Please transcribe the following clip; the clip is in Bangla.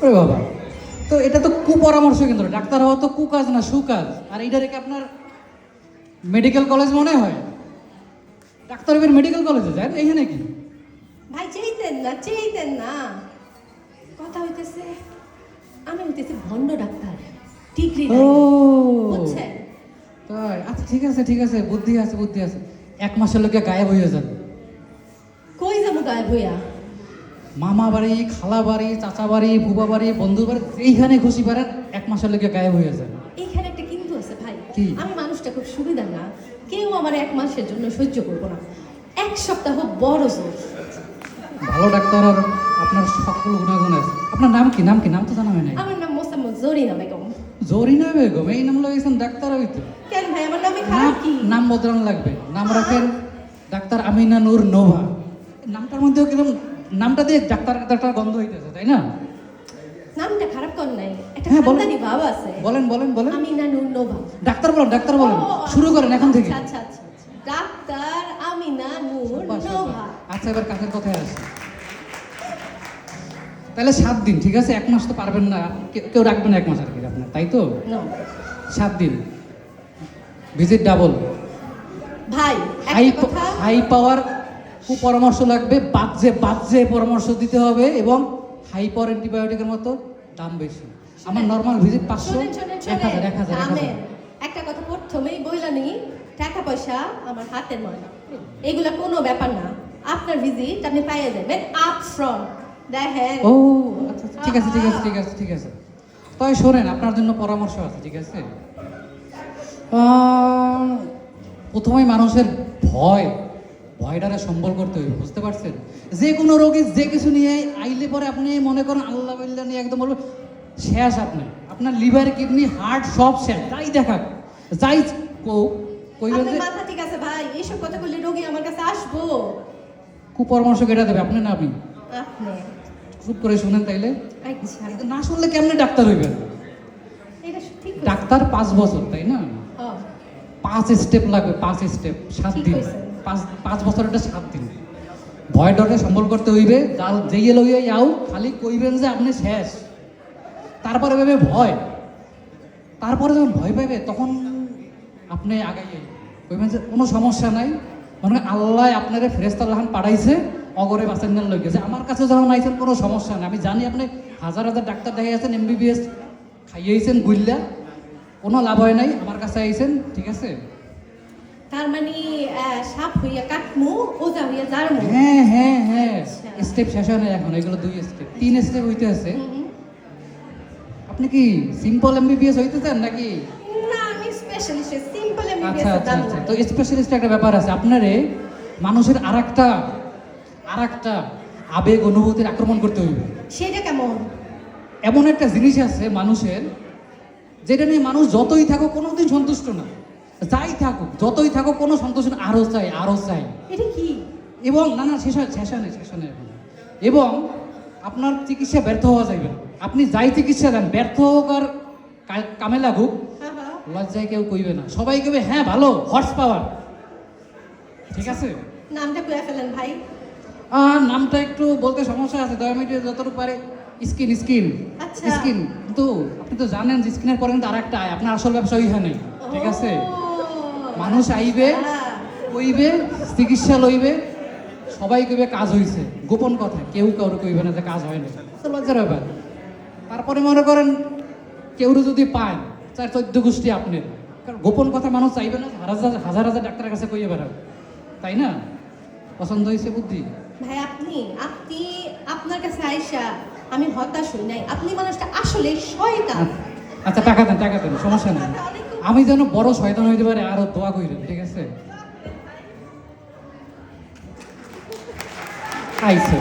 ওরে বাবা, তো এটা তো কুপরামর্শ কেন্দ্র, ডাক্তার হওয়া তো কুকাজ না সুকাজ। আর এইটা রেখে আপনার মেডিকেল কলেজ মনে হয়? ডাক্তার এবার মেডিকেল কলেজে যায় এইখানে কি? ভাই চেইতেন না কথা হইতেছে। আমি হইতেছি ভণ্ড ডাক্তার, ডিগ্রি ও বুঝছেন? তাই, আচ্ছা ঠিক আছে, বুদ্ধি আছে। 1 মাসের লোকে গায়েব হয়ে যাবে। কই যাবো গায়েব হইয়া? মামা বাড়ি, খালা বাড়ি, চাচা বাড়ি, বুবা বাড়ি, বন্ধু বাড়ি, এইখানে খুশি পারেন 1 মাসের লোকে গায়েব হয়ে যাবে। এইখানে একটা কিন্তু আছে ভাই, কি? আমি মানুষটা খুব সুবিধা না, কেউ আমার 1 মাসের জন্য সহ্য করবো না। 1 সপ্তাহ বড় জোর। ভালো ডাক্তার আর আপনার সকল গুণাগুণ আছে। আপনার নাম কি? নাম তো জানা হয় নাই। আমার নাম মোসাম্মদ জরিনা বেগম। জরিনা বেগম, এই নাম লাগাইছেন ডাক্তার হইতে? কেন ভাই, আমার নামে খারাপ কি? নাম বদলানো লাগবে, নাম রাখেন ডাক্তার আমিনা নূর নোভা। নামটার মধ্যেও কিরকম, নামটা দিয়ে ডাক্তার গন্ধ হইতেছে, তাই না? নামটা খারাপ কর নাই, একটা হ্যাঁ, বলেন। খানদানি ভাব আছে। বলেন। আমিনা নূর নোভা। ডাক্তার বলেন, ও, শুরু করেন এখন থেকে। আচ্ছা। ডাক্তার আমিনা নূর নোভা। আচ্ছা, এবার কাছের কথায় আসি। তাহলে 7 দিন, ঠিক আছে? 1 মাস তো পারবেন না, কেউ রাখবেন 1 মাস আর কি আপনার, তাই তো? No. 7 দিন, ভিজিট ডাবল। ভাই হাই একটা কথা, হাই পাওয়ার কুপরামর্শ লাগবে, বাজে পরামর্শ দিতে হবে, এবং হাই পাওয়ার অ্যান্টিবায়োটিকের মতো দাম বেশি। আমার নর্মাল ভিজিট 500, শোনেন, 1000। থামেন। একটা কথা প্রথমেই বইলা নি, টাকা পয়সা আমার হাতের ময়লা, এগুলা কোনো ব্যাপার না। আপনার ভিজিট আপনি পাইয়ে যাবেন আপ ফ্রন্ট। দেখেন। ও আচ্ছা, ঠিক আছে। তাই শোনেন, আপনার জন্য পরামর্শ আছে, ঠিক আছে? প্রথমেই মানুষের ভয়টারে সম্বল করতে হবে, বুঝতে পারছেন? যে কোনো রোগী যে কিছু নিয়ে আইলে পরে আপনি মনে করেন আল্লাহ বিল্লাহ নিয়ে একদম বলবেন শেষ। আপনার লিভার, কিডনি, হার্ট সব শেষ, যাই দেখাক, যাই কইবেন যে আপনার মাথা ঠিক আছে ভাই? এইসব কথা বললে রোগী আমার কাছে আসবো? কুপরামর্শ কেটে দেবে, আপনি না আমি। আপনি চুপ করে শুনেন তাইলে। আচ্ছা, না শুনলে কেমনে ডাক্তার হইবেন? এটা ঠিক ডাক্তার 5 বছর, তাই না? 5 স্টেপ লাগবে, 5 স্টেপ, 7 ঠিক দিন। হয়েছে। 5 বছর, এটা 7 দিন। ভয় ডরে সম্বল করতে হইবে, যেয়ে লইয়া যাও, খালি কইবেন যে আপনি শেষ। তারপরে ভেবে তারপরে যখন ভয় পাইবে তখন আপনি আগাইয়ে কইবেন যে কোনো সমস্যা নাই, মানে আল্লাহ আপনারে ফেরেশতার লাহান পাঠাইছে অগরে বাঁচানোর লইগে, যে আমার কাছে যখন আইছেন কোনো সমস্যা নেই। আমি জানি আপনি হাজার ডাক্তার দেখাইছেন, MBBS খাইয়েছেন গুল্লা, কোনো লাভ হয় নাই, আমার কাছে আইছেন, ঠিক আছে? তার মানে সাপ হইয়া কাটমু, ওজা হইয়া জারমু। হ্যাঁ, আচ্ছা। স্টেপ শেষ হয় না এখন, এগুলো 2 স্টেপ, 3 স্টেপ হইতে আছে। আপনি কি সিম্পল MBBS হইতে চান নাকি? না, আমি স্পেশালিস্ট, সিম্পল আচ্ছা এমবিবিএস দাম তো স্পেশালিস্ট একটা ব্যাপার আছে। আপনারে মানুষের আরেকটা আবেগ অনুভূতির আক্রমণ করতে হইবে। সেটা কেমন? এমন একটা জিনিস আছে মানুষের, যেটা নিয়ে মানুষ যতই থাকুক কোনোদিন সন্তুষ্ট না, যাই থাকুক যতই থাকুক কোনো সন্তুষ্ট না, আরো চাই। এটা কি? এবং না শেষ হয় এখন। এবং আপনার চিকিৎসা ব্যর্থ হওয়া যাইবে না। আপনি যাই চিকিৎসা দেন, ব্যর্থ হোক আর কামে লাগুক, লজ্জায় কেউ কইবে না, সবাই কইবে হ্যাঁ ভালো, হর্স পাওয়ার, ঠিক আছে? নামটা কইয়া ফেলেন ভাই। নামটা একটু বলতে সমস্যা আছে, ডায়ামিটার যতটুকু পারে। স্কিন আচ্ছা। কিন্তু আপনি তো জানেন যে স্কিনের পরে কিন্তু আরেকটা আয়, আপনার আসল ব্যবসা ওইখানে, ঠিক আছে? ও, মানুষ আইবে, কইবে, চিকিৎসা লইবে, সবাই কইবে কাজ হইছে, গোপন কথা, কেউ কাউরে কইবে না যে কাজ হয় না, তো লজ্জার ব্যাপার। তারপরে মনে করেন কেউরে যদি পায় 4-14 গোষ্ঠী আপনার, কারণ গোপন কথা মানুষ চাইবে না হাজার ডাক্তারের কাছে কইয়ে বেড়াবে, তাই না? পছন্দ হয়েছে বুদ্ধি? ভাই আপনি আপনার কাছে আইসা আমি হতাশ হই নাই। আপনি মানুষটা আসলে শয়তান। আচ্ছা, টাকা দেন, সমস্যা নেই। আমি যেন বড় শয়তান হইতে পারে আরো দোয়া কইরেন, ঠিক আছে? আইছে।